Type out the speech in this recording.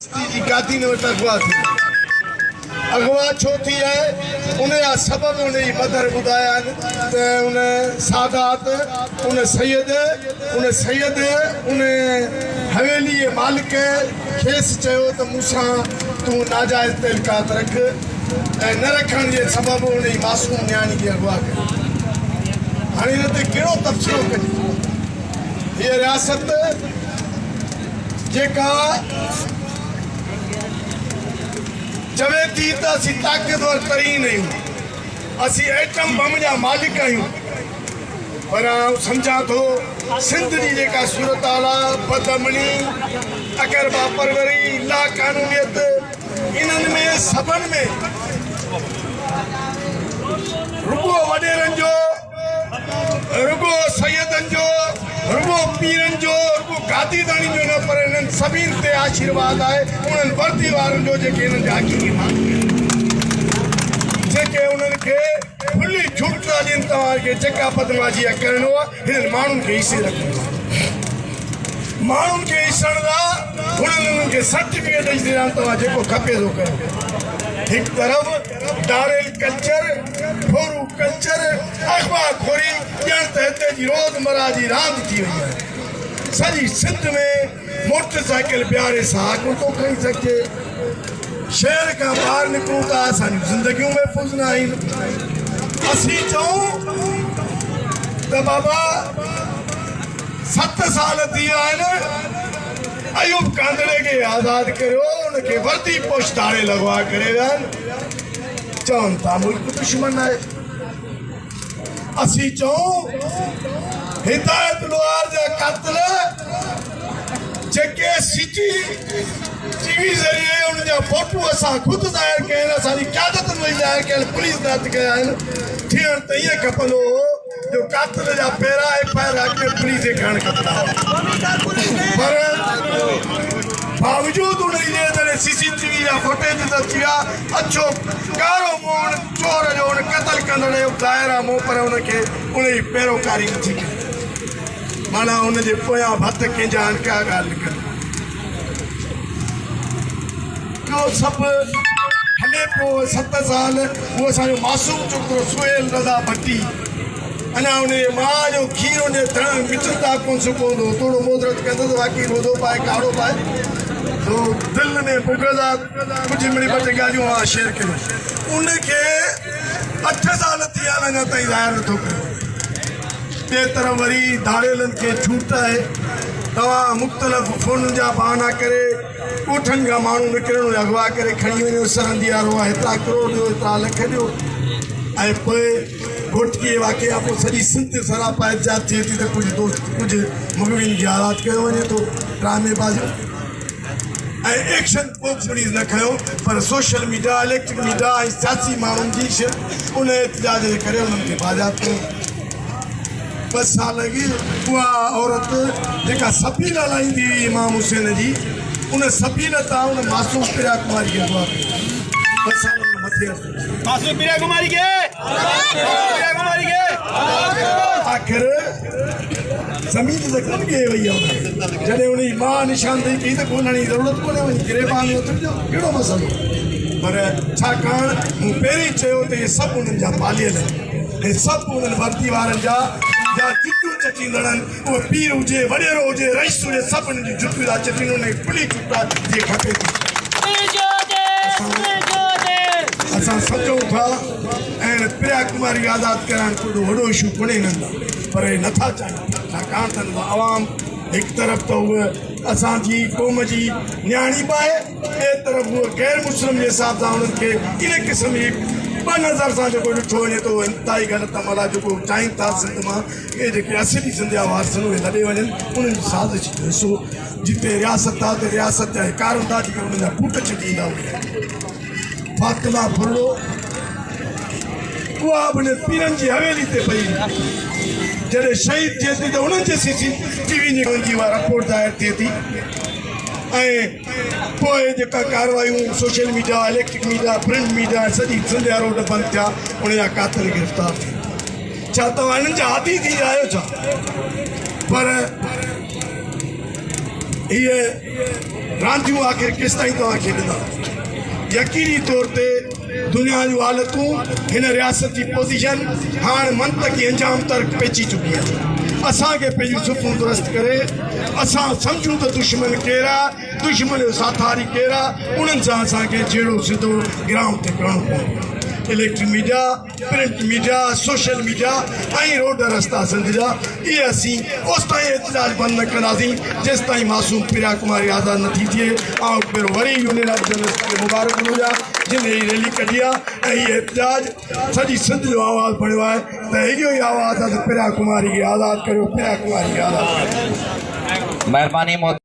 जी गादी ने अगवा थी अगवा छो थी है उन्हें सबब उन्हें मदर बुधाया उन्हें सादात उन्हें सैयद उन्हें हवेली मालिक खेस चयो तो मूसा तू नाजायज तलकात रख न रखण जे सबब उन्हें मासूम न्याणी की अगवा कर हाँ इन ते कहिड़ो तबसरो कजे ये रियासत जेका चवे थी तो असी ताकतवर तरीन आहियूं असी एटम बम जा मालिक आहियूं पर समझा थो सिंध जी जेका सूरत आला बदअमनी अकरबा परवरी ला कानूनियत इन्हनि में सबन में रुगो वडेरन जो रुगो सैयदन जो रुगो पीरन जो रुगो गादीदानी जो न पर इन्हनि सभिनि ते आशीर्वाद आहे उन्हनि वर्दी वारनि जो जेके इन्हनि जा हक़ीक़ी माण्हू जेके उन्हनि खे खुली छूट था ॾियनि तव्हांखे जेका बदमाशी करिणो आहे हिननि माण्हुनि खे हिसे रखिणो आहे माण्हुनि खे हिसण लाइ उन्हनि खे सर्टिफिकेट ॾेई छॾिया तव्हां जेको खपे थो कयो एक तरफ डारेल कल्चर खोरू कल्चर अखबा खोरी ॼण त हिते जी रोज़मर्रा जी रांदि थी वई आहे सॼी सिंध में मोटरसाइकिल प्यारे सां कोन थो खणी सघिजे शहर खां ॿाहिरि निकिरूं था असांजूं ज़िंदगियूं महफ़ूज़ न आहिनि असीं चऊं त बाबा 7 साल थी विया आहिनि अयूब कांदड़े के आज़ाद करो उनके वर्दी पोश्तारे लगवा करे चवन था मुल्क दुश्मन है असी चऊं हिदायत लोहार जा कातिल जेके सीटी टीवी ज़रिए उन जा फोटो असां खुद ज़ाहिर कयल असांजी क़यादत में ज़ाहिर कयल पुलिस दात कया आहिनि थियण त ईअं खपंदो जो कातिल जा पहिरां FIR के पुलिस जे खणण खपंदा पर बावजूद उन्हें जैसे CCTV या फुटेज दिया अच्छो कारो मोन चोर जो उन कत्ल कंदड़े दायरा मो पर उनके उन्हें पैरोकारी थी माना उन जे पोया भत के जान क्या गाल कर जो सब हले पो 7 साल वो सारो मासूम छोकरो सुहेल रज़ा भट्टी अना उन्हें मां जो खीर उन्हें धन मिचता कौन सको दो थोड़ो मोदरत कंदो बाकी रोदो पाए काड़ो पाए तो दिल में बुगला कुछ मिली बट गालियों आ शेयर करो उनके 8 साल थी आना ताईं ज़ाहिर नथो करे ते तरह वरी धाड़ेलन के छूटा है तवा मुख्तलिफ फोन जा बहाना करे उठन का मानू निकरण अगवा करे खणी वने सरंदी आरो है इतना करोड़ दो इतना लख दो आई पे घोटकी वाकया पोइ सॼी सिंध सरापा इजात थिए थी त कुझु दोस्त कुझु मुगविन जी हालात कयो वञे थो ड्रामेबाज़ी ऐं एक्शन पोइ पुलिस न खयो पर सोशल मीडिया इलेक्ट्रिक मीडिया ऐं सियासी माण्हुनि जी उन एहतजाज जे करे उन्हनि खे बाज़ात कयो 2 साल अॻु उहा औरत जेका सफ़ील हलाईंदी हुई इमाम हुसैन जी उन सफ़ील तां उन मासूम प्रिया कुमारी खे अगवा कयो 2 साल मथे मासूम प्रिया कुमारी के आखिर जमीन जख्म के वही जॾहिं उन मां निशानदेही कई त कोन जी ज़रूरत कोन्हे वञी गिरेबान में उतरिजो कहिड़ो मसइलो पर छाकाणि मूं पहिरीं चयो त इहे सभु उन्हनि जा पालियल आहिनि ऐं सभु उन्हनि वर्दी वारनि जा जुतियूं चटींदड़नि उहो पीर हुजे वॾेरो हुजे रईस हुजे सभु उन्हनि जी जुतियूं था चटीनि उन खुली चुटा जे खपे थी असां सम्झूं था ऐं प्रिया कुमारी आज़ाद करण कोई वॾो इशू कोन्हे हिननि पर हे नथा चाहिनि छाकाणि त आवाम हिकु तरफ़ त उहे असांजी क़ौम जी न्याणी बि आहे ॿिए तरफ़ उहे गैर मुस्लिम जे हिसाब सां उन्हनि खे इन क़िस्म जी 2 नज़र सां जेको ॾिठो वञे थो इंतिहाई ग़लति अमल आहे जेको चाहिनि था सिंध मां इहे जेके असली सिंध जा वारस उहे लॾे वञनि उन्हनि जी साज़िश जो हिसो जिते रियासत आहे त रियासत जा हिकारनि था जेके उन्हनि जा पुट छॾींदा हुआ फातिमा फुर्लो उहा बि पीरनि जी हवेली ते पई जॾहिं शहीद थिए थी त उन्हनि जे CCTV जी उहा रिपोर्ट ज़ाहिर थिए थी ऐं पोइ जेका कार्रवायूं social media electric media print media सॼी सिंध जा रोड बंदि थिया उन जा कातिल गिरफ़्तार थिया छा तव्हां हिननि जा आदी थी आहियो छा पर इहे रांदियूं आख़िर केसि ताईं तव्हां खेॾंदा यकीनी तौर ते दुनिया जूं हालतूं हिन रियासती पोज़ीशन हाणे मंतक़ी अंजाम तर्क पइजी चुकी आहे असांखे पंहिंजूं सुफ़ूं दुरुस्त करे असां सम्झूं त दुश्मन केरु आहे दुश्मन जो साथारी केरु आहे उन्हनि सां असांखे जहिड़ो सिधो ग्राउंड ते करिणो पवंदो electric media print media social media ऐं रोड रस्ता सिंध जा इहे असीं ओसि ताईं एतिजाज बंदि न कंदासीं जेसि ताईं मासूम प्रिया कुमारी आज़ादु नथी थिए ऐं पहिरियों वरी यूनियन ऑफ जर्नलिस्ट खे मुबारक हुजा जिन हीअ रैली कढी आहे ऐं हीअ एतिजाज सॼी सिंध जो आवाज़ु बणियो आहे त इहो ई आवाज़ु आहे त प्रिया कुमारी खे आज़ादु करियो प्रिया कुमारी खे आज़ादु करियो महिरबानी